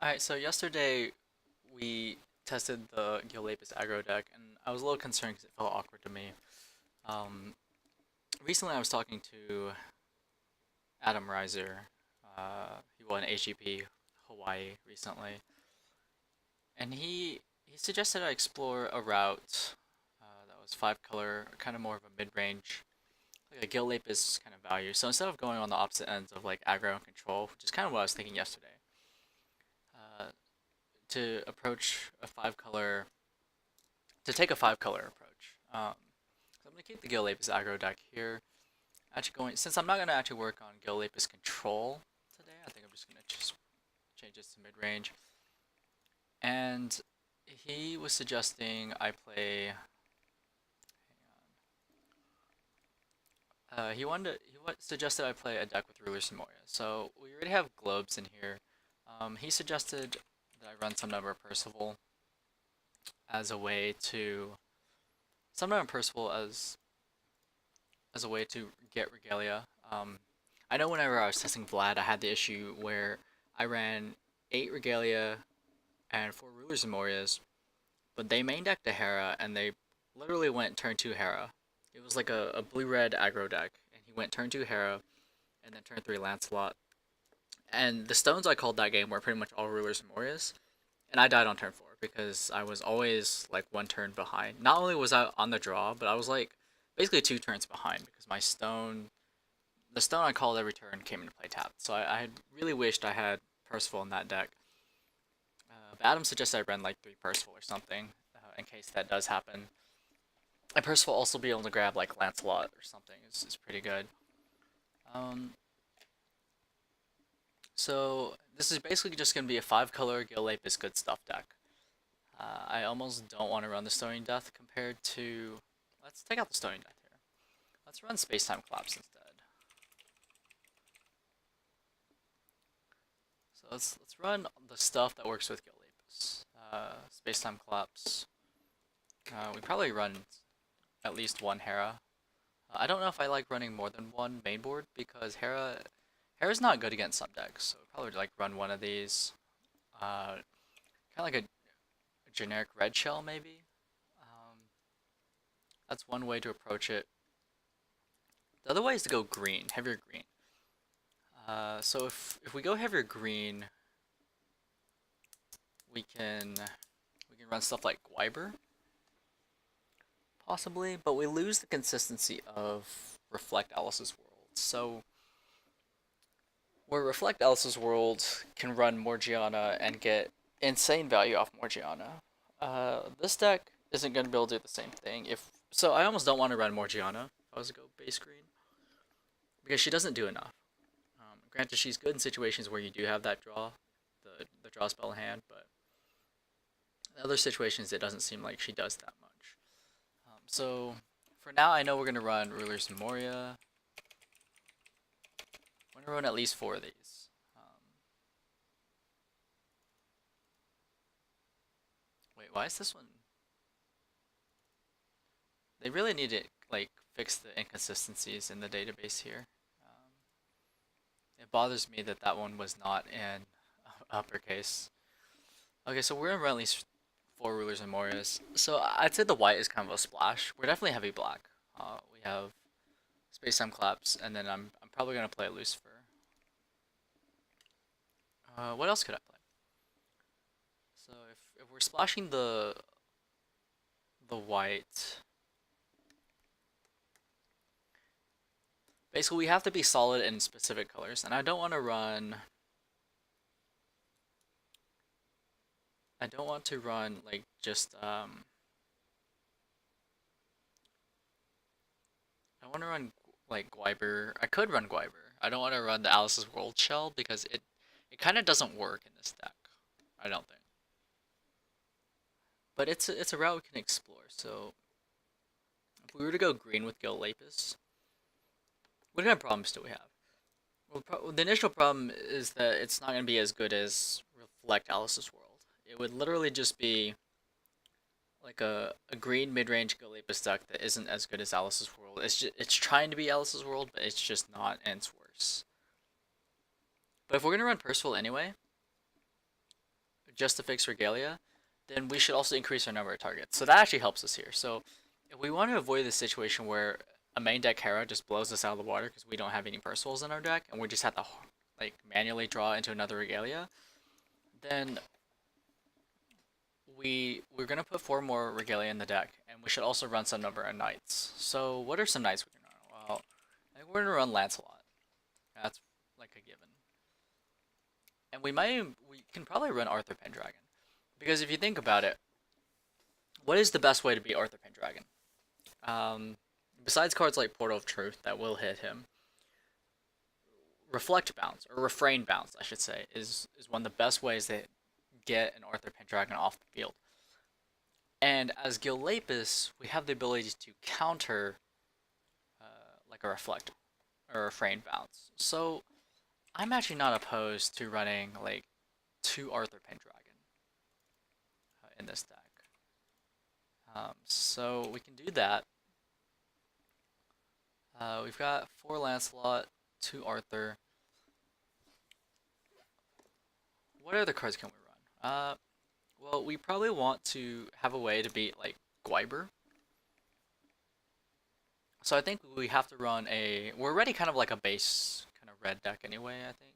Alright, so yesterday we tested the Gill Lapis aggro deck, and I was a little concerned because it felt awkward to me. Um, Recently I was talking to Adam Reiser. He won AGP Hawaii recently, and he suggested I explore a route that was 5 color, kind of more of a mid-range, like a Gill Lapis kind of value. So instead of going on the opposite ends of like aggro and control, which is kind of what I was thinking yesterday, uh, to approach a 5 color to take a 5 color approach. So I'm gonna keep the Gill Lapis aggro deck here. Actually, since I'm not gonna actually work on Gill Lapis control today, I think I'm just gonna change this to mid range. And he was suggesting I play. Hang on. Suggested I play a deck with Rulers and Moria. So we already have globes in here. He suggested that I run some number of Perceval as a way to sometimes Percival as a way to get regalia. I know whenever I was testing Vlad, I had the issue where I ran 8 regalia and 4 rulers and Morias, but they main decked a Hera and they literally went turn 2 Hera. It was like a blue red aggro deck, and he went turn 2 Hera and then turn 3 Lancelot. And the stones I called that game were pretty much all rulers and Morias, and I died on turn 4 because I was always like 1 turn behind. Not only was I on the draw, but I was like basically 2 turns behind because the stone I called every turn came into play tapped. So I had really wished I had Percival in that deck. But Adam suggested I run like 3 Percival or something in case that does happen. And Percival also be able to grab like Lancelot or something is pretty good. Um, so this is basically just going to be a 5 color Gill Lapis good stuff deck. I almost don't want to run the Stony Death compared to... Let's take out the Stony Death here. Let's run Space-Time Collapse instead. So let's run the stuff that works with Gill Lapis. Space-Time Collapse. We probably run at least 1 Hera. I don't know if I like running more than 1 mainboard because Hera's not good against some decks, so probably like run one of these. Kind of like a generic red shell maybe. Um, that's one way to approach it. The other way is to go green, heavier green. So if we go heavier green, we can run stuff like Gwyber, possibly, but we lose the consistency of Reflect Alice's World. So where Reflect Alice's World can run Morgiana and get insane value off Morgiana, this deck isn't going to be able to do the same thing. So, I almost don't want to run Morgiana if I was to go base green because she doesn't do enough. Granted, she's good in situations where you do have that draw, the draw spell in hand, but in other situations it doesn't seem like she does that much. So for now, I know we're gonna run Rulers and Moria. I'm gonna run at least 4 of these. Wait, why is this one? They really need to like fix the inconsistencies in the database here. It bothers me that that one was not in uppercase. Okay, so we're gonna run at least 4 rulers and Morias. So I'd say the white is kind of a splash. We're definitely heavy black. We have Space Time Collapse, and then I'm probably gonna play Lucifer. What else could I play? So if we're splashing the white, basically we have to be solid in specific colors, and I don't want to run. I don't want to run like just I want to run like Gwyber. I could run Gwyber. I don't want to run the Alice's World shell because it kind of doesn't work in this deck. I don't think. But it's a route we can explore. So if we were to go green with Gill Lapis, what kind of problems do we have? Well, the initial problem is that it's not going to be as good as Reflect Alice's World. It would literally just be like a green mid-range Gill Lapis deck that isn't as good as Alice's World. It's trying to be Alice's World, but it's just not, and it's worse. But if we're gonna run Percival anyway, just to fix Regalia, then we should also increase our number of targets. So that actually helps us here. So if we want to avoid the situation where a main deck Hera just blows us out of the water because we don't have any Percevals in our deck, and we just have to like manually draw into another Regalia, then we're gonna put 4 more Regalia in the deck, and we should also run some number of Knights. So what are some Knights we can run? Well, I think we're gonna run Lancelot. That's like a given. And we can probably run Arthur Pendragon. Because if you think about it, what is the best way to beat Arthur Pendragon? Besides cards like Portal of Truth that will hit him, Reflect Bounce, or Refrain Bounce, I should say, is one of the best ways to get an Arthur Pendragon off the field. And as Gill Lapis, we have the ability to counter like a Reflect or Refrain Bounce. So I'm actually not opposed to running like 2 Arthur Pendragon in this deck. So we can do that. We've got 4 Lancelot, 2 Arthur. What other cards can we run? Well, we probably want to have a way to beat like Guiber. So I think we have to run we're already kind of like a base kind of red deck anyway, I think.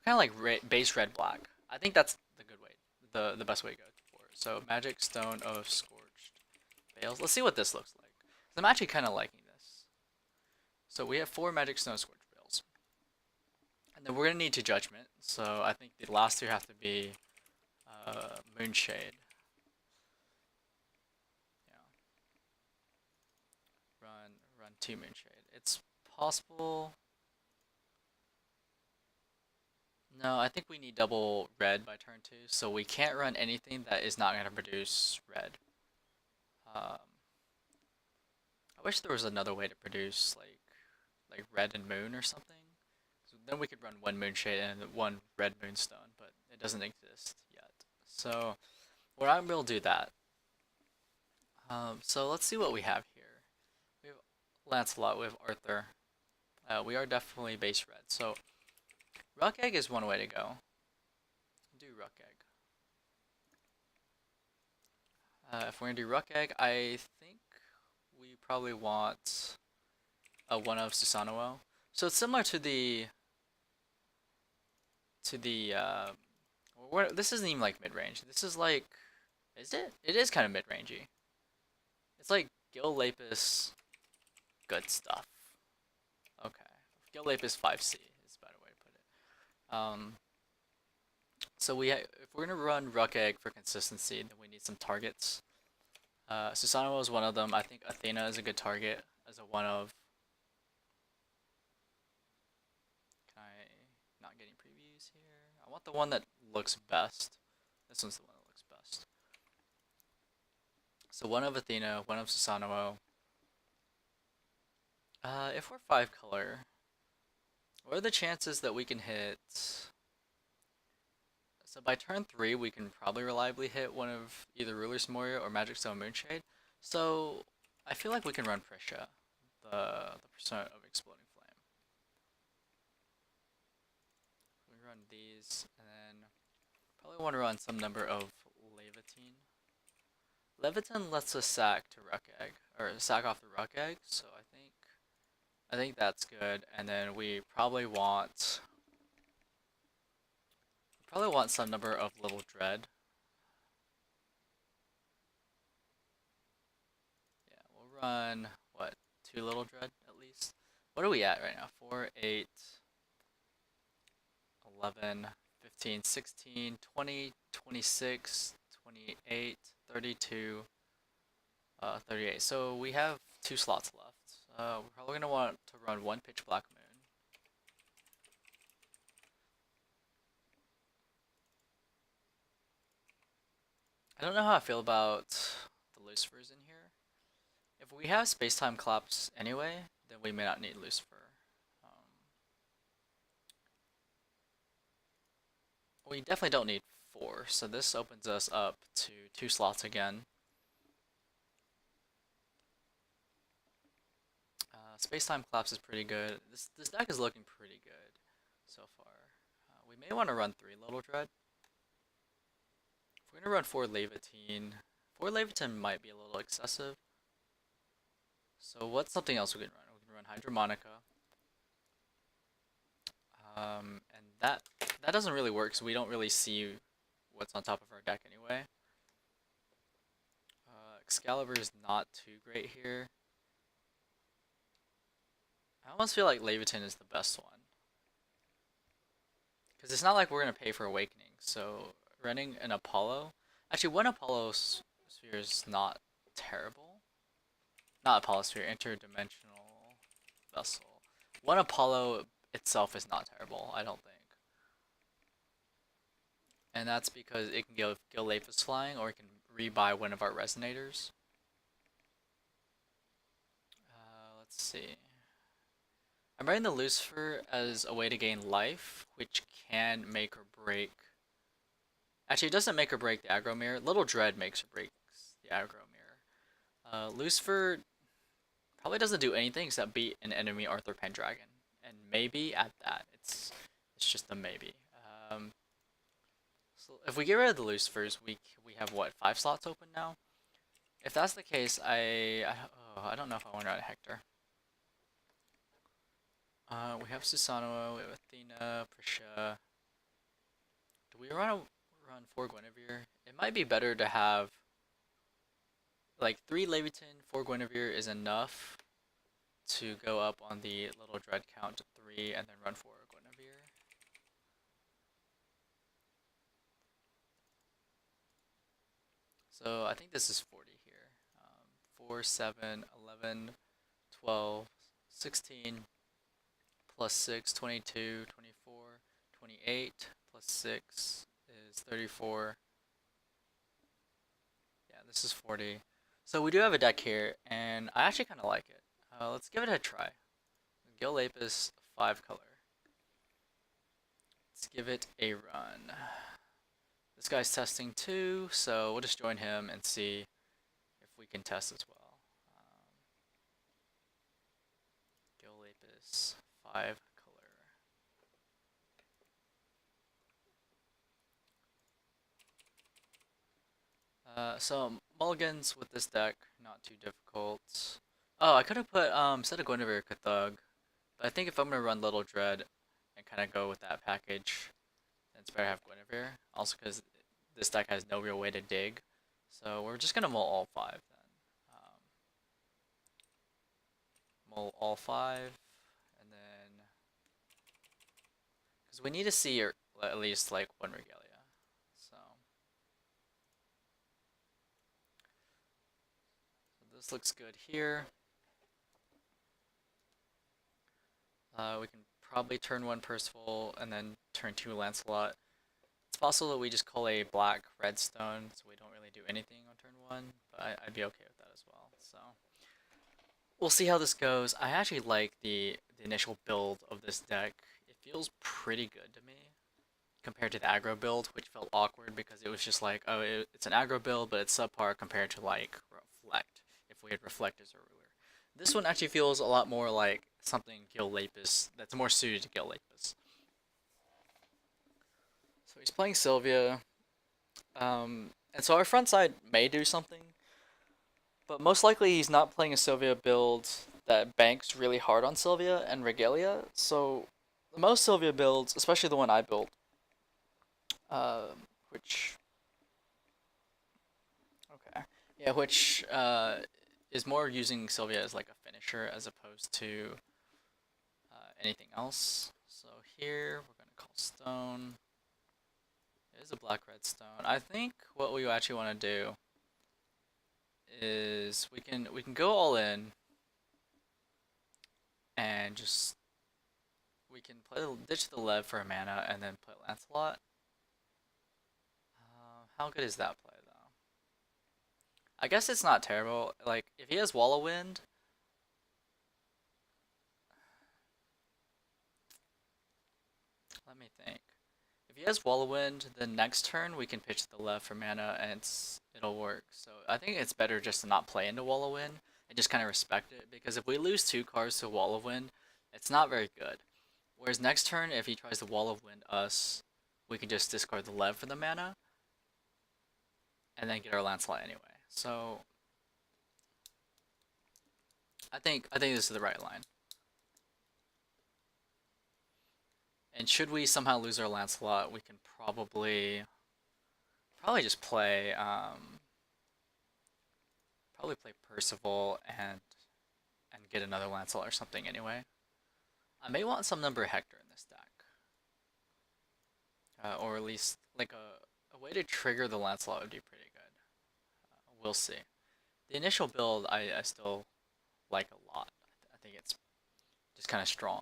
Kind of like base red black. I think that's the good way, the best way to go for it. So Magic Stone of Scorched Bales. Let's see what this looks like. I'm actually kind of liking this. So we have 4 Magic Stone of Scorched Bales. And then we're going to need 2 Judgment. So I think the last 2 have to be Moonshade. Yeah. Run 2 Moonshade. It's possible. No, I think we need double red by turn 2, so we can't run anything that is not going to produce red. I wish there was another way to produce like red and moon or something. So then we could run 1 Moonshade and 1 red Moonstone, but it doesn't exist yet. So we're not able to do that. So let's see what we have here. We have Lancelot, we have Arthur. We are definitely base red, so Rukh Egg is one way to go. Do Rukh Egg. If we're gonna do Rukh Egg, I think we probably want one of Susanowo. So it's similar to the this isn't even like mid range. This is like, is it? It is kind of mid rangey. It's like Gill Lapis, good stuff. Okay, Gill Lapis 5C. So if we're gonna run Rukh Egg for consistency, then we need some targets. Susanowo is one of them. I think Athena is a good target as a one of. Can I not get any previews here? I want the one that looks best. This one's the one that looks best. So one of Athena, one of Susanowo. If we're 5 color, what are the chances that we can hit? So by turn 3, we can probably reliably hit one of either Ruler's Memoria or Magic Stone Moonshade. So I feel like we can run Pricia, the Pursuant of Exploding Flame. We run these, and then probably want to run some number of Laevateinn. Laevateinn lets us sack to Rukh Egg, or sack off the Rukh Egg. So I think that's good, and then we probably want some number of Little Dread. Yeah, we'll run what, 2 Little Dread at least. What are we at right now? 4, 8, 11, 15, 16, 20, 26, 28, 32, 38. So we have 2 slots left. We're probably going to want to run 1 Pitch Black Moon. I don't know how I feel about the Lucifers in here. If we have Space-Time Collapse anyway, then we may not need Lucifer. We definitely don't need 4, so this opens us up to 2 slots again. Space-Time Collapse is pretty good. This deck is looking pretty good so far. We may want to run 3 Little Dread. If we're gonna run 4 Laevateinn might be a little excessive. So what's something else we can run? We can run Hydromonica. And that doesn't really work, so we don't really see what's on top of our deck anyway. Excalibur is not too great here. I almost feel like Laevateinn is the best one. Because it's not like we're going to pay for Awakening, so running an Apollo... Actually, one Apollo Sphere is not terrible. Not Apollo Sphere, Interdimensional Vessel. One Apollo itself is not terrible, I don't think. And that's because it can give Gill Lapis flying, or it can rebuy one of our Resonators. Let's see. I'm running the Lucifer as a way to gain life, which can make or break... Actually, it doesn't make or break the aggro mirror. Little Dread makes or breaks the aggro mirror. Lucifer probably doesn't do anything except beat an enemy Arthur Pendragon. And maybe at that. It's just a maybe. So if we get rid of the Lucifers, we have what, 5 slots open now? If that's the case, I don't know if I want to run Hector. We have Susanowo, we have Athena, Pricia. Do we run 4 Guinevere? It might be better to have like 3 Laevateinn, 4 Guinevere is enough to go up on the little dread count to 3 and then run 4 Guinevere. So I think this is 40 here. 4, 7, 11, 12, 16, plus 6, 22, 24, 28, plus 6 is 34. Yeah, this is 40. So we do have a deck here, and I actually kind of like it. Let's give it a try. Gill Lapis, 5 color. Let's give it a run. This guy's testing too, so we'll just join him and see if we can test as well. Gill Lapis, 5 color. So mulligans with this deck, not too difficult. Oh, I could have put instead of Guinevere, Cathug, but I think if I'm gonna run Little Dread and kind of go with that package, then it's better to have Guinevere. Also, because this deck has no real way to dig, so we're just gonna mull all 5 then. Mull all 5, and then because we need to see at least like 1 Regalia. So this looks good here. We can probably turn 1 Perceval and then turn 2 Lancelot. It's possible that we just call a black redstone, so we don't really do anything on turn 1, but I'd be okay with that as well. So we'll see how this goes. I actually like the initial build of this deck. It feels pretty good to me compared to the aggro build, which felt awkward because it was just like, oh, it's an aggro build, but it's subpar compared to like Reflect, if we had Reflect as a ruler. This one actually feels a lot more like something Gill Lapis, that's more suited to Gill Lapis. So he's playing Sylvia, and so our front side may do something, but most likely he's not playing a Sylvia build that banks really hard on Sylvia and Regalia. So most Sylvia builds, especially the one I built, which is more using Sylvia as like a finisher as opposed to anything else. So here we're gonna call stone. It is a black redstone. I think what we actually want to do is we can go all in and just we can ditch the Lev for a mana and then play Lancelot. How good is that play though? I guess it's not terrible. Like if he has Wall of Wind, let me think. If he has Wall of Wind, then next turn we can pitch the Lev for mana and it'll work. So I think it's better just to not play into Wall of Wind and just kind of respect it, because if we lose 2 cards to Wall of Wind, it's not very good. Whereas next turn, if he tries to Wall of Wind us, we can just discard the Lev for the mana. and then get our Lancelot anyway. So I think this is the right line. And should we somehow lose our Lancelot, we can probably just play probably play Perceval and get another Lancelot or something anyway. I may want some number Hector in this deck, or at least like a way to trigger the Lancelot would be pretty good. We'll see. The initial build I still like a lot. I think it's just kind of strong.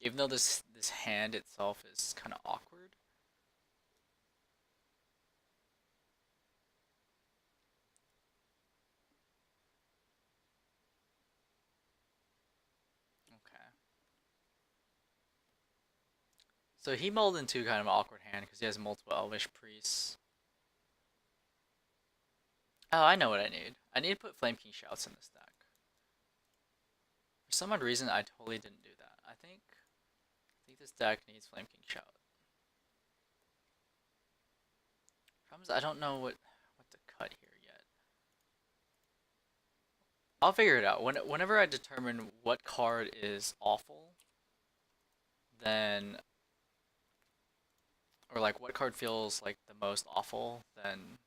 Even though this hand itself is kind of awkward. Okay. So he mulled into kind of an awkward hand because he has multiple Elvish Priests. Oh, I know what I need. I need to put Flame King Shouts in this deck. For some odd reason, I totally didn't do that. I think this deck needs Flame King Shout. Problem is, I don't know what to cut here yet. I'll figure it out. Whenever I determine what card is awful, then, or like what card feels like the most awful, then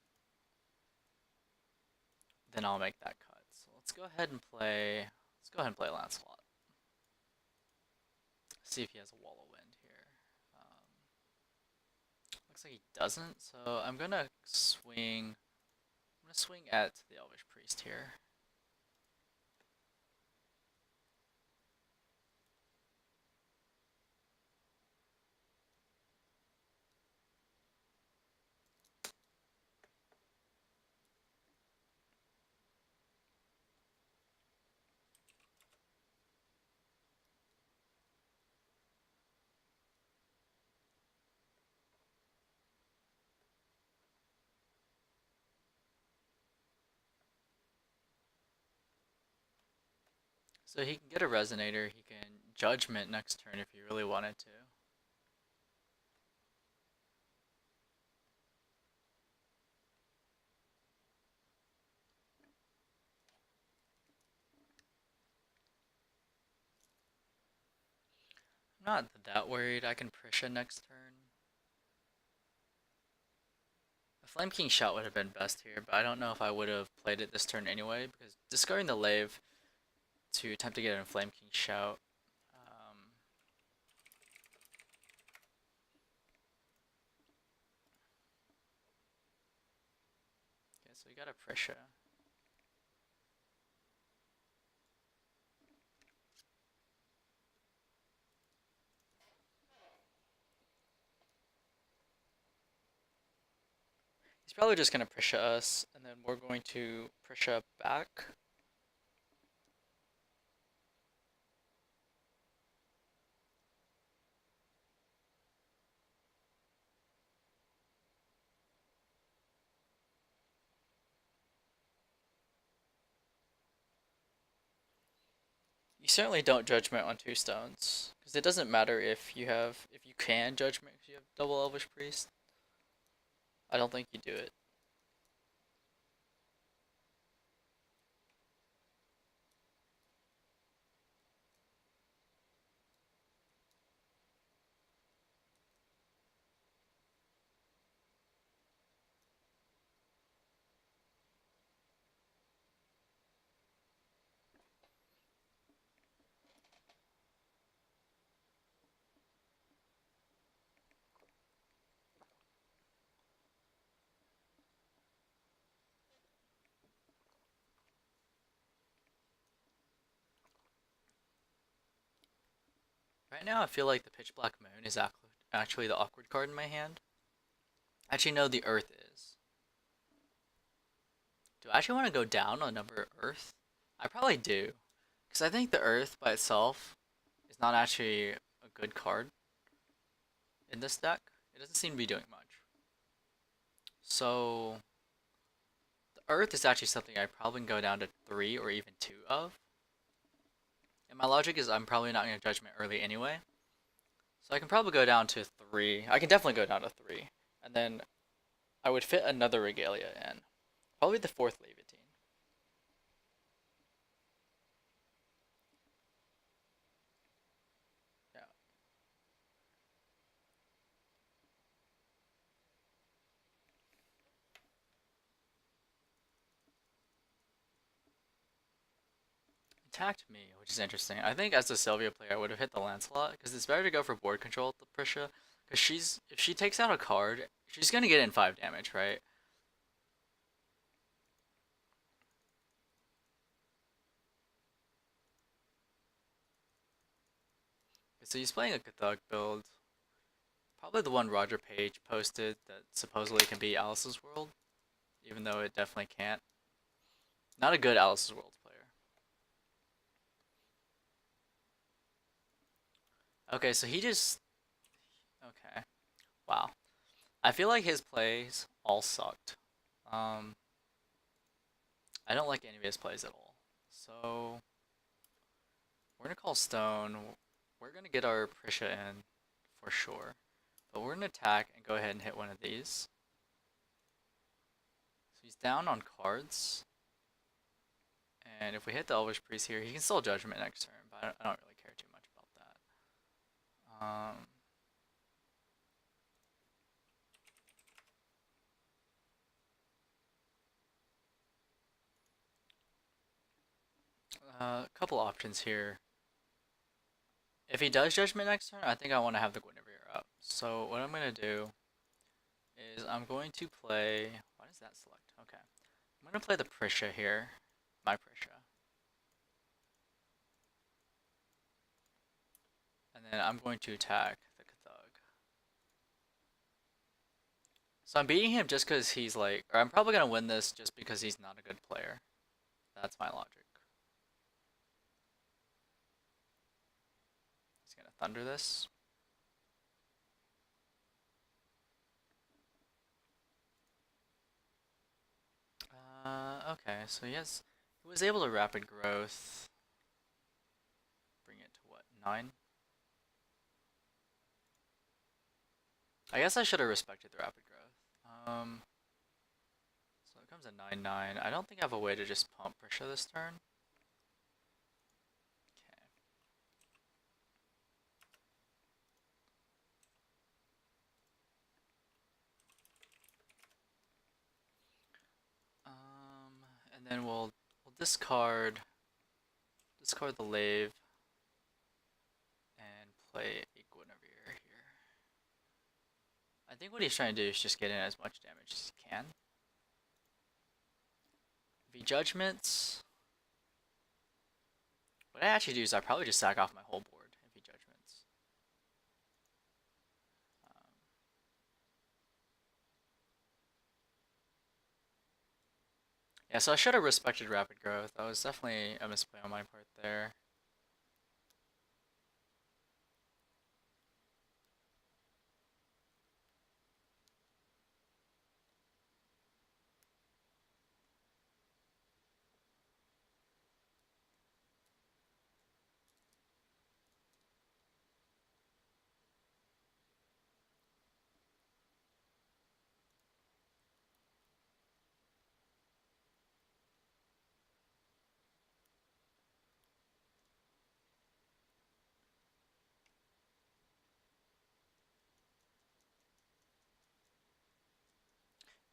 I'll make that cut. So let's go ahead and play. Let's go ahead and play Lancelot. See if he has a Wall of Wind here. Looks like he doesn't. So I'm gonna swing. I'm gonna swing at the Elvish Priest here. So he can get a Resonator, he can Judgment next turn if he really wanted to. I'm not that worried, I can Pricia next turn. A Flame King Shout would have been best here, but I don't know if I would have played it this turn anyway, because discarding the Laev to attempt to get a Flame King Shout. Okay, so we got a Pricia. He's probably just going to Pricia us, and then we're going to Pricia back. You certainly don't Judgment on 2 stones, because it doesn't matter if you can Judgment because you have double Elvish Priest. I don't think you do it. Right now I feel like the Pitch Black Moon is actually the awkward card in my hand. Actually, no, the Earth is. Do I actually want to go down on number Earth? I probably do. Because I think the Earth by itself is not actually a good card in this deck. It doesn't seem to be doing much. So, the Earth is actually something I probably can go down to 3 or even 2 of. And my logic is I'm probably not going to Judgment early anyway. So I can probably go down to 3. I can definitely go down to 3. And then I would fit another Regalia in. Probably the fourth Laevateinn. Yeah. Attacked me, which is interesting. I think as a Sylvia player, I would have hit the Lancelot because it's better to go for board control with the Pricia. Because if she takes out a card, she's gonna get in 5 damage, right? So he's playing a Cathug build. Probably the one Roger Page posted that supposedly can be Alice's World, even though it definitely can't. Not a good Alice's World player. Okay, so he just... Okay. Wow. I feel like his plays all sucked. Um, I don't like any of his plays at all. So, we're gonna call Stone. We're gonna get our Pricia in for sure. But we're gonna attack and go ahead and hit one of these. So he's down on cards. And if we hit the Elvish Priest here, he can still Judgment next turn, but I don't really care too much about that. A couple options here. If he does Judgment next turn, I think I want to have the Guinevere up. So what I'm going to do is I'm going to play... Why does that select? Okay. I'm going to play the Pricia here. My Pricia. And then I'm going to attack the Cathug. So I'm beating him just because he's like... Or I'm probably going to win this just because he's not a good player. That's my logic. He's going to Thunder this. Okay, so he was able to rapid growth. Bring it to what, 9? I guess I should have respected the rapid growth. So it comes a 9/9. I don't think I have a way to just pump Pricia this turn. Okay. And then we'll discard the Lave and play a Guinevere here. I think what he's trying to do is just get in as much damage as he can. If he Judgments, what I actually do is I probably just sack off my whole board if he Judgments. Yeah, so I should have respected rapid growth. That was definitely a misplay on my part there.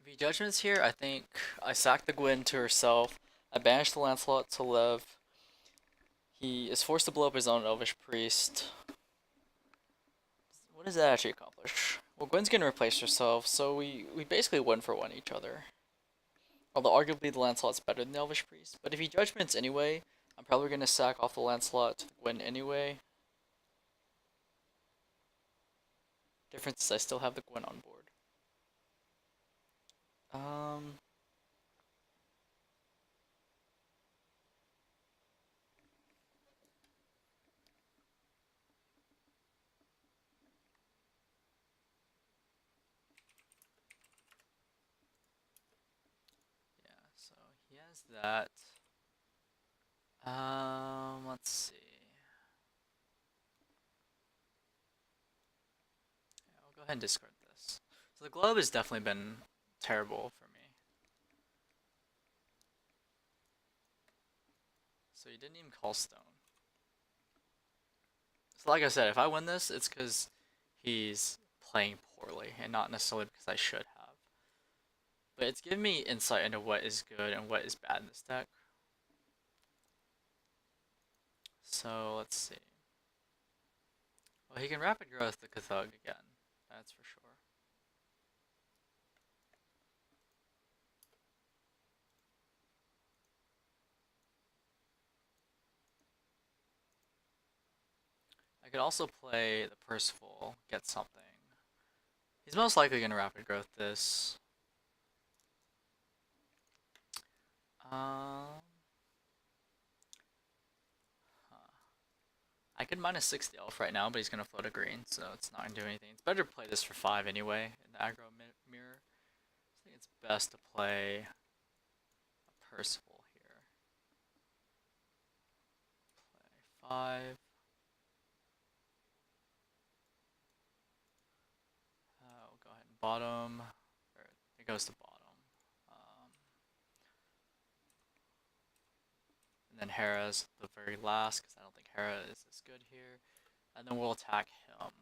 If he Judgments here, I think I sack the Gwyn to herself. I banish the Lancelot to live. He is forced to blow up his own Elvish Priest. What does that actually accomplish? Well, Gwen's gonna replace herself, so we basically 1-for-1 each other. Although arguably the Lancelot's better than the Elvish Priest. But if he Judgments anyway, I'm probably gonna sack off the Lancelot to the Gwen anyway. Difference is I still have the Gwen on board. Yeah, so he has that. Let's see. Yeah, I'll go ahead and discard this. So the globe has definitely been terrible for me. So he didn't even call stone. So like I said, if I win this, it's because he's playing poorly and not necessarily because I should have. But it's giving me insight into what is good and what is bad in this deck. So let's see. Well, he can rapid growth the Cathug again. That's for sure. I could also play the Perceval, get something. He's most likely going to rapid growth this. I could -6 the elf right now, but he's going to float a green, so it's not going to do anything. It's better to play this for 5 anyway, in the aggro mirror. I think it's best to play a Perceval here. Play 5. We'll go ahead and bottom. Or it goes to bottom. And then Hera's the very last, because I don't think Hera is as good here. And then we'll attack him.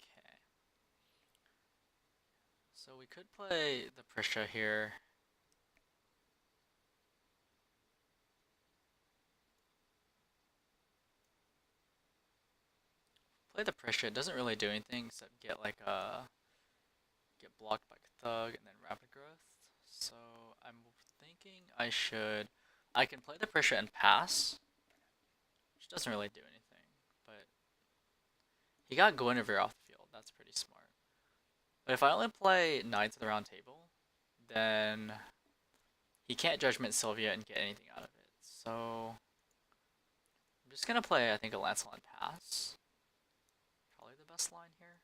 Okay. So we could play the Pricia here. Play the Pricia, it doesn't really do anything except get like get blocked by Thug and then rapid growth. So I'm thinking I can play the Pricia and pass, which doesn't really do anything, but he got Guinevere off the field. That's pretty smart. But if I only play Knights of the Round Table, then he can't Judgment Sylvia and get anything out of it. So I'm just gonna play, I think, a Lancelot and pass. Probably the best line here.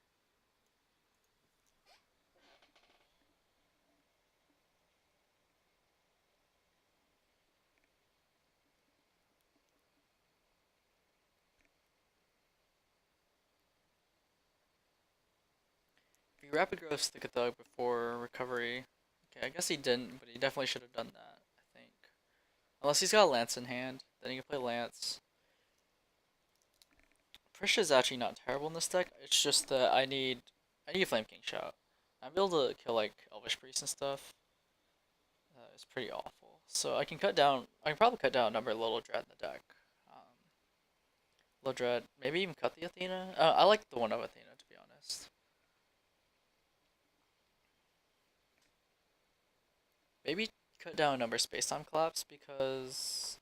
He rapid growths the Cathug before recovery. Okay, I guess he didn't, but he definitely should have done that, I think. Unless he's got a Lance in hand, then he can play Lance. Priscia is actually not terrible in this deck. It's just that I need a Flame King Shout. I'm able to kill like Elvish Priest and stuff. It's pretty awful. So I can probably cut down a number of Little Dread in the deck. Little Dread, maybe even cut the Athena. I like the one of Athena, to be honest. Maybe cut down a number of Space-Time Collapse because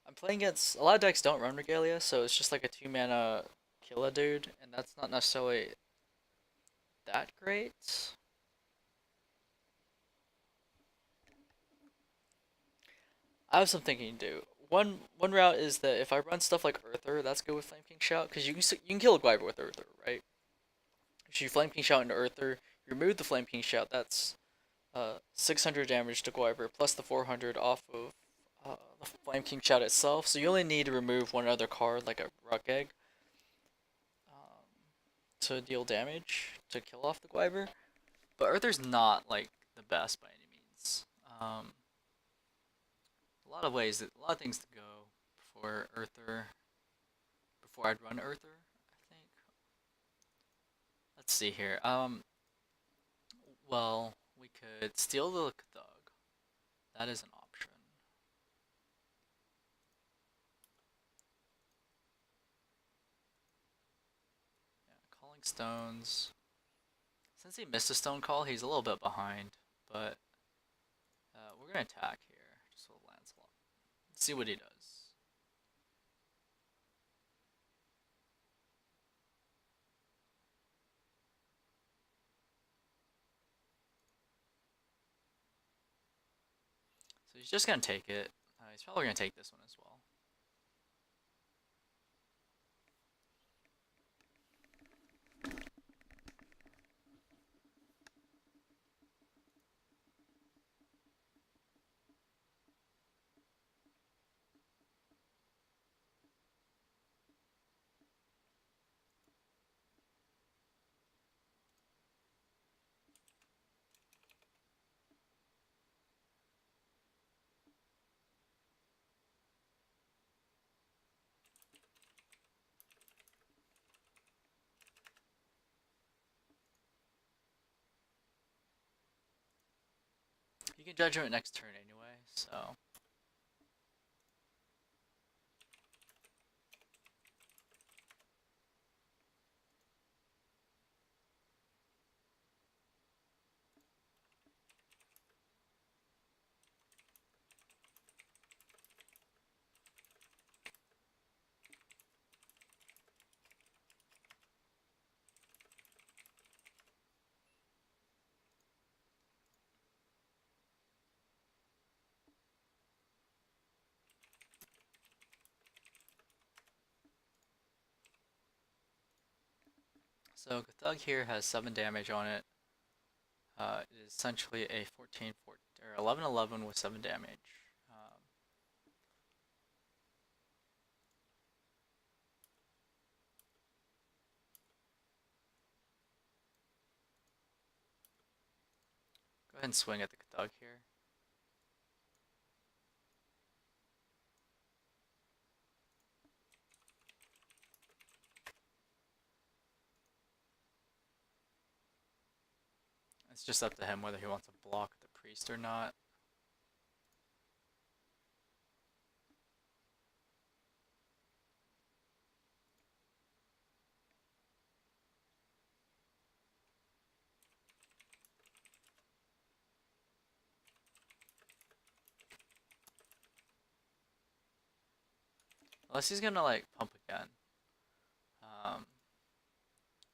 I'm playing against a lot of decks don't run Regalia, so it's just like a 2-mana kill a dude, and that's not necessarily that great. I have some thinking to do. One route is that if I run stuff like Earther, that's good with Flame King Shout, because you can kill a Guiver with Earther, right? If you Flame King Shout into Earther, you remove the Flame King Shout, that's 600 damage to Guiver, plus the 400 off of the Flame King Shout itself, so you only need to remove one other card, like a Rukh Egg, to deal damage, to kill off the Guiver. But Earther's not, like, the best by any means. A lot of things to go before Earther, before I'd run Earther, I think. Let's see here. Well, we could steal the Thug. That is an option. Yeah, Calling Stones. Since he missed a Stone Call, he's a little bit behind, but we're gonna attack here, just with Lancelot. Let's see what he does. So he's just gonna take it. He's probably gonna take this one as well. He can Judgment next turn anyway, so. So Cthulhu here has 7 damage on it. It is essentially a 14, 14 or 11, 11 with 7 damage. Go ahead and swing at the Cthulhu here. It's just up to him whether he wants to block the priest or not. Unless he's gonna like pump again.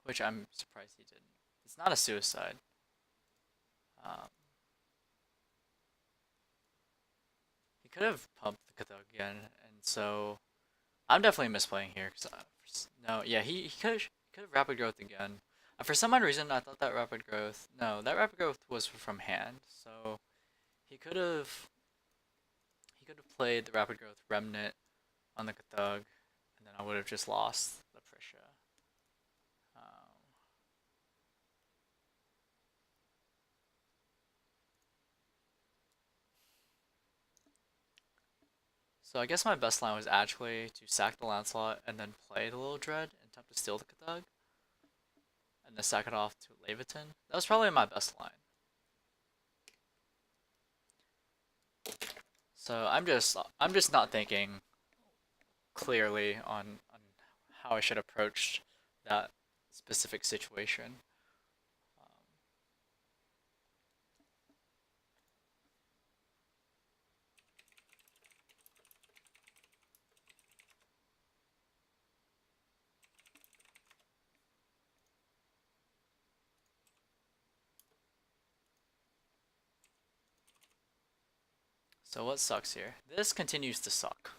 Which I'm surprised he didn't. It's not a suicide. He could have pumped the Cthulhu again, and so I'm definitely misplaying here. No, yeah, he could have rapid growth again. For some odd reason, I thought that rapid growth. No, that rapid growth was from hand. So he could have played the rapid growth remnant on the Cthulhu, and then I would have just lost the Pricia. So I guess my best line was actually to sack the Lancelot and then play the Little Dread and attempt to steal the Cthulhu, and then sack it off to Laevateinn. That was probably my best line. So I'm just not thinking clearly on how I should approach that specific situation. So what sucks here? This continues to suck.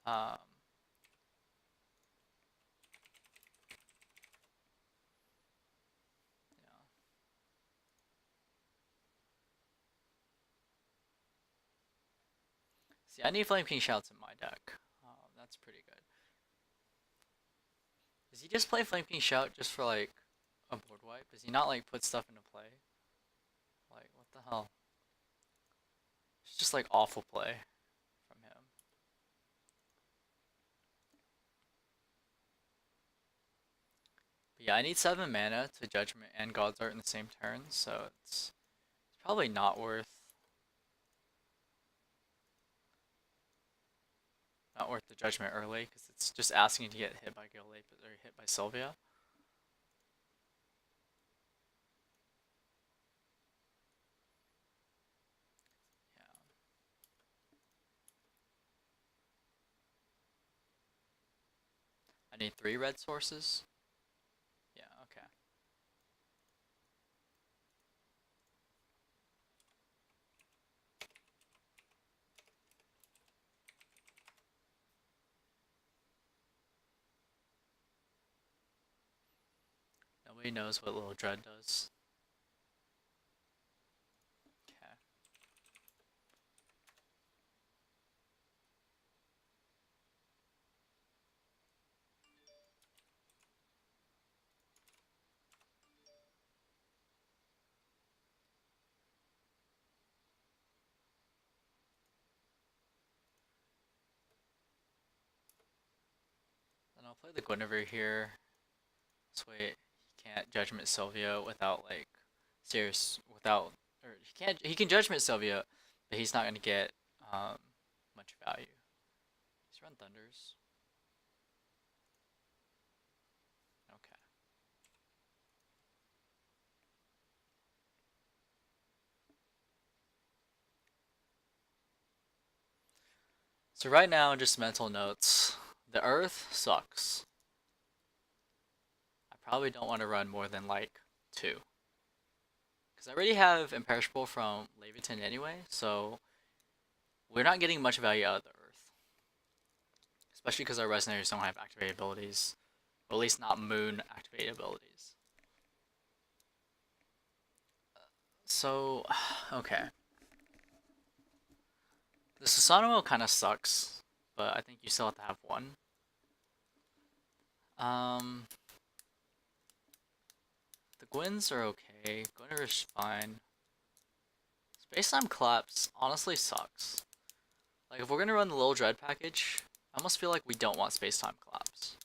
Yeah. See, I need Flame King Shouts in my deck. That's pretty good. Does he just play Flame King Shout just for like a board wipe? Does he not like put stuff into play? Like, what the hell? It's just like awful play from him. But yeah, I need 7 mana to Judgment and God's Art in the same turn, so it's probably not worth the Judgment early, because it's just asking to get hit by Gill Lapis or hit by Sylvia. Yeah. I need 3 red sources. Yeah, okay. Nobody knows what Little Dread does. Okay. Then I'll play the Guinevere here. This way he can't Judgment Sylvia without like or he can't. He can Judgment Sylvia, but he's not gonna get much value. He's run Thunders. Okay. So right now, just mental notes. The Earth sucks. I probably don't want to run more than like 2. Because I already have Imperishable from Laevateinn anyway, so we're not getting much value out of the Earth. Especially because our Resonators don't have activated abilities. Or at least not Moon activated abilities. So, okay. The Susanowo kind of sucks, but I think you still have to have one. The Gwyn's are okay. Guinevere's fine. Space-Time Collapse honestly sucks. Like, if we're gonna run the Little Dread package, I almost feel like we don't want Space-Time Collapse.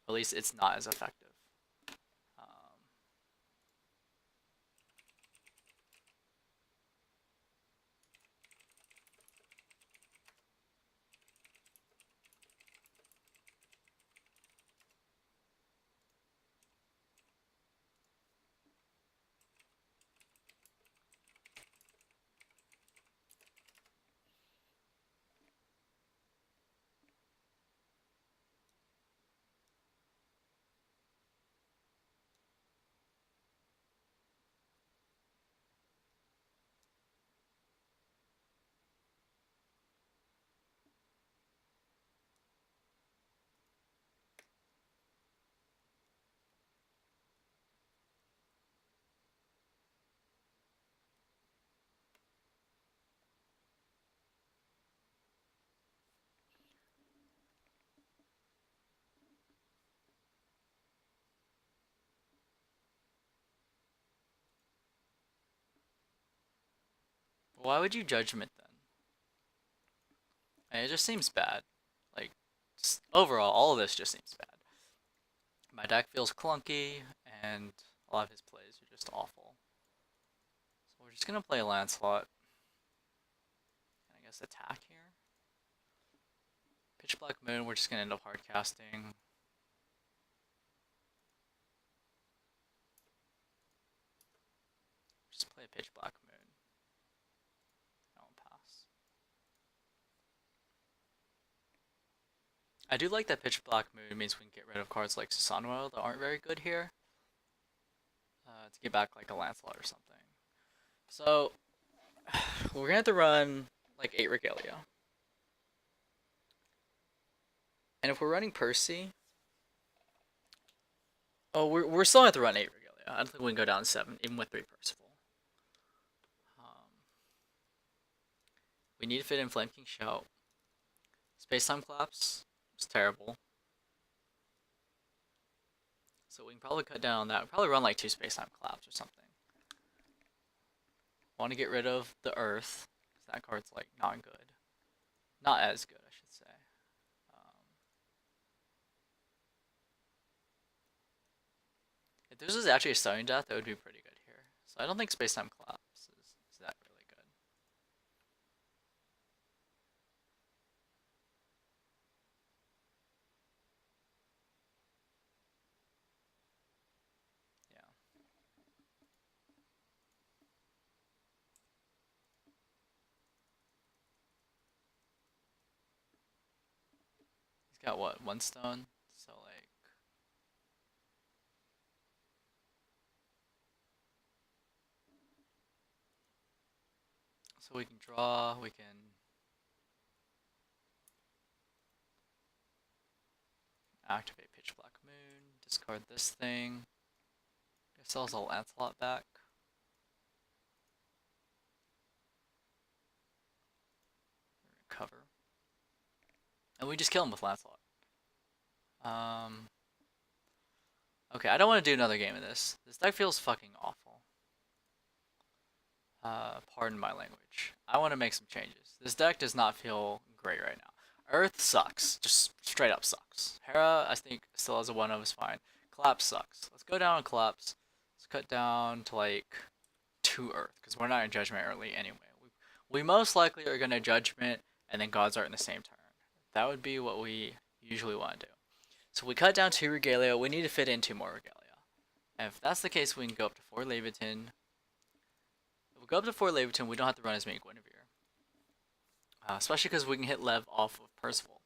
At least it's not as effective. Why would you Judgment then? It just seems bad. Like, just overall, all of this just seems bad. My deck feels clunky, and a lot of his plays are just awful. So we're just gonna play Lancelot. And I guess attack here. Pitch Black Moon, we're just gonna end up hard casting. Just play a Pitch Black Moon. That won't pass. I do like that Pitch Black Moon means we can get rid of cards like Susanowo that aren't very good here. To get back like a Lancelot or something. So, we're gonna have to run like 8 Regalia. And if we're running Percy... Oh, we're still gonna have to run 8 Regalia. I don't think we can go down 7, even with 3 Perceval. We need to fit in Flame King Shout. Space-Time Collapse is terrible. So we can probably cut down on that. We'll probably run like 2 Space-Time Collapse or something. Want to get rid of the Earth, because that card's like not good. Not as good, I should say. If this was actually a Stunning Death, that would be pretty good here. So I don't think Space-Time Collapse is that really good. Yeah. He's got what, 1 stone? So like... So we can draw, we can activate Pitch Black Moon, discard this thing. It sells a Lancelot back. Cover. And we just kill him with Lancelot. Okay, I don't want to do another game of this. This deck feels fucking awful. Pardon my language. I want to make some changes. This deck does not feel great right now. Earth sucks. Just straight up sucks. Hera, I think, still has a 1-of, is fine. Collapse sucks. Let's go down and Collapse. Let's cut down to like to Earth, because we're not in Judgment early anyway. We most likely are going to Judgment and then God's Art in the same turn. That would be what we usually want to do. So we cut down 2 Regalia, we need to fit in 2 more Regalia. And if that's the case, we can go up to 4 Laevateinn. If we go up to 4 Laevateinn, we don't have to run as many Guinevere. Especially because we can hit Lev off of Perceval.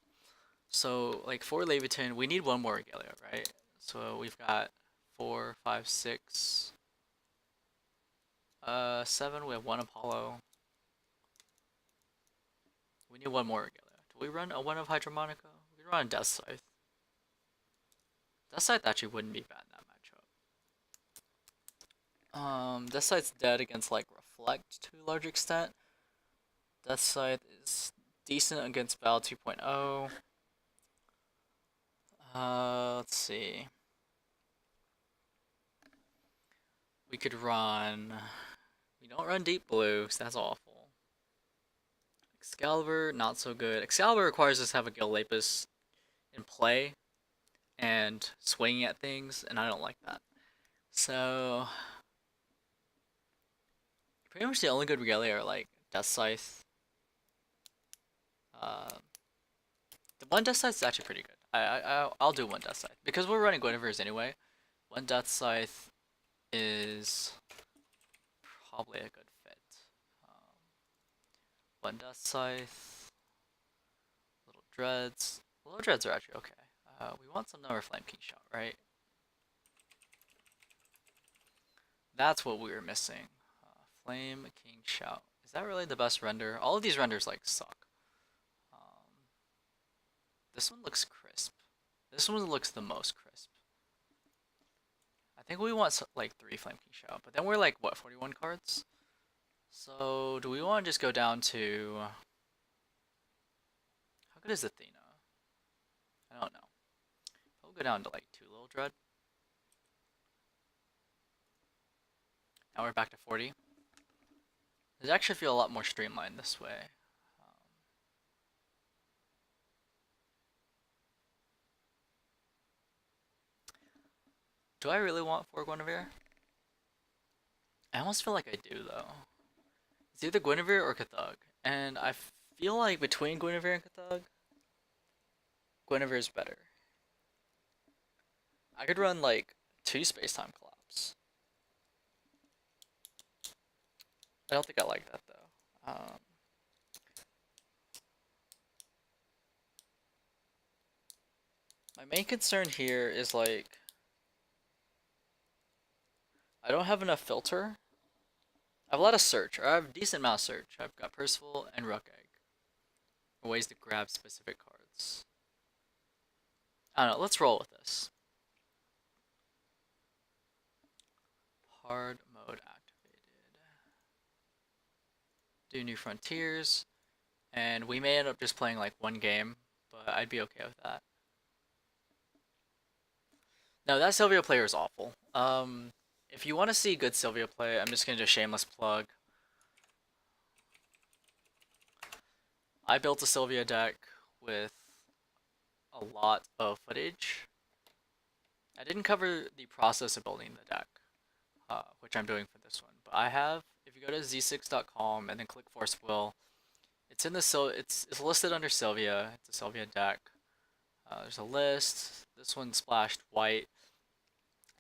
So, like, 4 Laevateinn, we need 1 more Regalia, right? So we've got 4, 5, 6, 7, we have 1 Apollo. We need 1 more Regalia. Do we run a 1 of Hydromonica? We can run a Deathscythe. Deathscythe actually wouldn't be bad in that matchup. Deathscythe's dead against, like, Reflect to a large extent. Deathscythe is decent against Battle 2.0. Let's see. We could run... We don't run Deep Blue, because that's awful. Excalibur, not so good. Excalibur requires us to have a Gill Lapis in play and swinging at things, and I don't like that. So... Pretty much the only good Regalia are, like, Deathscythe. The 1 Deathscythe is actually pretty good. I'll do 1 Deathscythe. Because we're running Guinevere's anyway, 1 Deathscythe is probably a good fit. 1 Deathscythe, Little Dreads. Little Dreads are actually okay. We want some number Flame King Shout, right? That's what we were missing. Flame King Shout. Is that really the best render? All of these renders like suck. This one looks crisp. This one looks the most crisp. I think we want like 3 Flame King Shout, but then we're like, what, 41 cards? So, do we want to just go down to... How good is Athena? I don't know. I'll go down to like 2 Little Dread. Now we're back to 40. It actually feel a lot more streamlined this way. Do I really want 4 Guinevere? I almost feel like I do, though. It's either Guinevere or Cathug. And I feel like between Guinevere and Cathug, Guinevere's better. I could run, like, 2 Space-Time Collapse. I don't think I like that, though. My main concern here is, like... I don't have enough filter. I have a lot of search, or I have a decent amount of search. I've got Perceval and Rukh Egg. Ways to grab specific cards. I don't know, let's roll with this. Hard mode activated. Do New Frontiers. And we may end up just playing like 1 game, but I'd be okay with that. No, that Sylvia player is awful. If you want to see good Sylvia play, I'm just going to do a shameless plug. I built a Sylvia deck with a lot of footage. I didn't cover the process of building the deck, which I'm doing for this one. But I have, if you go to z6.com and then click Force Will, it's in the it's listed under Sylvia. It's a Sylvia deck. There's a list. This one's splashed white.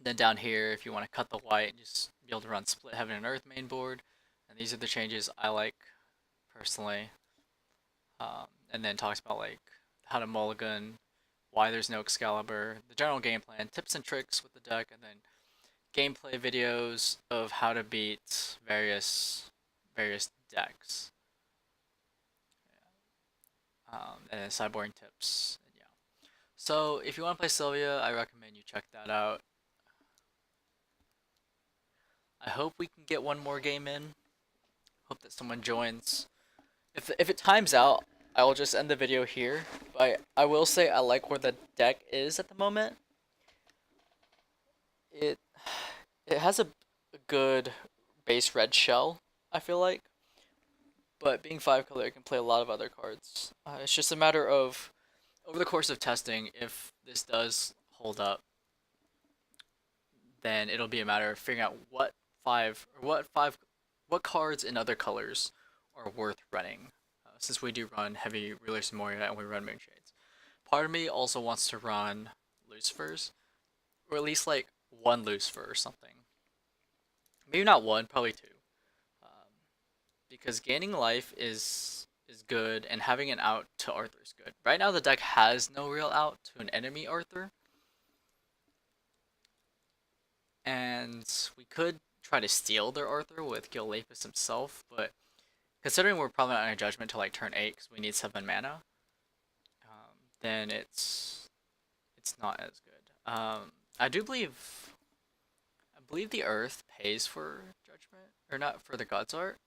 Then down here, if you want to cut the white, just be able to run Split Heaven and Earth main board. And these are the changes I like, personally. And then talks about like how to mulligan, why there's no Excalibur, the general game plan, tips and tricks with the deck, and then gameplay videos of how to beat various decks. And then sideboarding tips. And yeah. So if you want to play Sylvia, I recommend you check that out. I hope we can get 1 more game in. Hope that someone joins. If it times out, I will just end the video here. But I will say I like where the deck is at the moment. It has a good base red shell, I feel like. But being 5 color, it can play a lot of other cards. It's just a matter of, over the course of testing, if this does hold up, then it'll be a matter of figuring out what 5 what cards in other colors are worth running, since we do run heavy Rulers of Moria and we run Moonshades. Part of me also wants to run Lucifers, or at least like one Lucifer or something. Maybe not one, probably two. Um, because gaining life is good, and having an out to Arthur is good. Right now the deck has no real out to an enemy Arthur, and we could try to steal their Arthur with Gill Lapis himself, but considering we're probably not on a judgment till like turn 8 because we need 7 mana, then it's not as good. I do believe the Earth pays for Judgment, or not for the God's Art.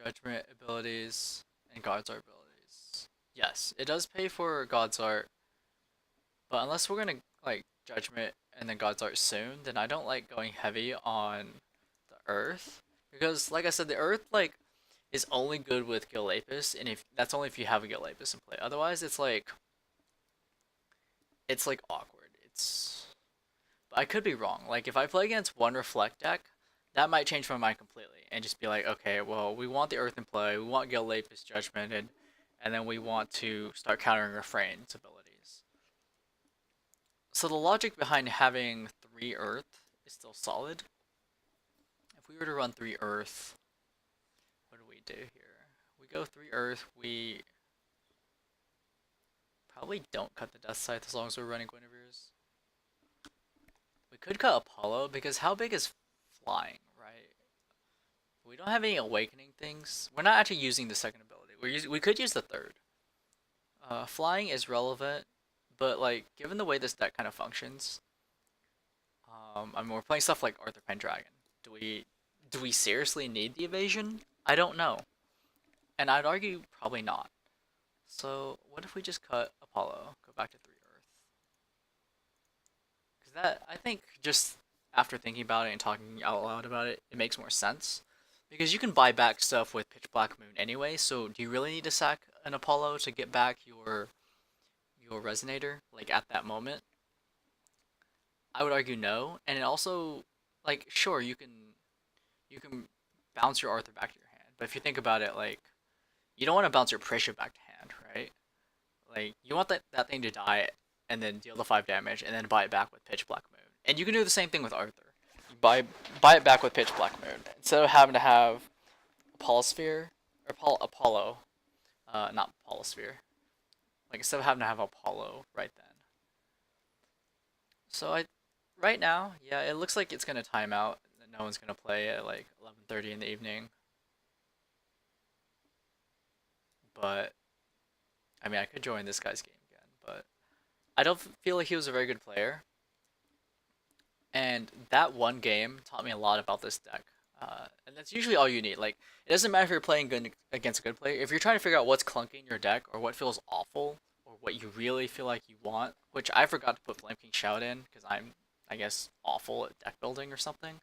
Judgment abilities and God's Art abilities. Yes, it does pay for God's Art, but unless we're gonna like Judgment and then God's Art soon, then I don't like going heavy on the Earth, because like I said, the Earth like is only good with Gill Lapis, and if that's only if you have a Gill Lapis in play. Otherwise, it's like awkward. But I could be wrong. Like if I play against one Reflect deck, that might change my mind completely and just be like, okay, well, we want the Earth in play, we want Gill Lapis Judgment, and then we want to start countering Refrain's abilities. So the logic behind having 3 Earth is still solid. If we were to run 3 Earth, what do we do here? We go 3 Earth, we probably don't cut the Deathscythe as long as we're running Guinevere's. We could cut Apollo, because how big is flying, right? We don't have any awakening things. We're not actually using the second ability. We could use the third. Flying is relevant, but like given the way this deck kind of functions, I mean we're playing stuff like Arthur Pendragon. Do we seriously need the evasion? I don't know, and I'd argue probably not. So what if we just cut Apollo, go back to 3 Earth? Because that, I think, just after thinking about it and talking out loud about it, it makes more sense. Because you can buy back stuff with Pitch Black Moon anyway, so do you really need to sack an Apollo to get back your Resonator, like, at that moment? I would argue no, and it also, like, sure, you can bounce your Arthur back to your hand, but if you think about it, like, you don't want to bounce your Pricia back to hand, right? Like, you want that thing to die and then deal the 5 damage and then buy it back with Pitch Black Moon. And you can do the same thing with Arthur. You buy it back with Pitch Black Moon. Instead of having to have Apollosphere, or Apollo, not Apollosphere. Like, instead of having to have Apollo right then. So right now, yeah, it looks like it's going to time out. No one's going to play at like 11:30 in the evening. But I mean, I could join this guy's game again, but I don't feel like he was a very good player. And that one game taught me a lot about this deck. And that's usually all you need. Like, it doesn't matter if you're playing good against a good player. If you're trying to figure out what's clunky in your deck, or what feels awful, or what you really feel like you want, which I forgot to put Flame King Shout in, because I'm, I guess, awful at deck building or something.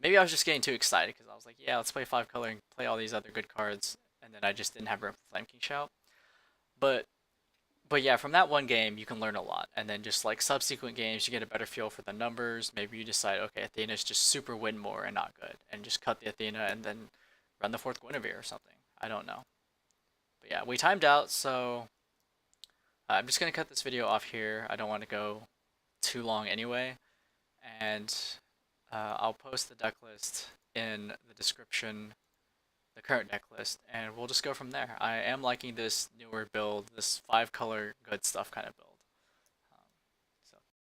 Maybe I was just getting too excited, because I was like, yeah, let's play 5 color and play all these other good cards, and then I just didn't have room for Flame King Shout. But yeah, from that one game, you can learn a lot. And then just like subsequent games, you get a better feel for the numbers. Maybe you decide, okay, Athena's just super win more and not good. And just cut the Athena and then run the 4th Guinevere or something. I don't know. But yeah, we timed out, so I'm just going to cut this video off here. I don't want to go too long anyway. And I'll post the deck list in the description, the current deck list, and we'll just go from there. I am liking this newer build, this 5 color good stuff kind of build.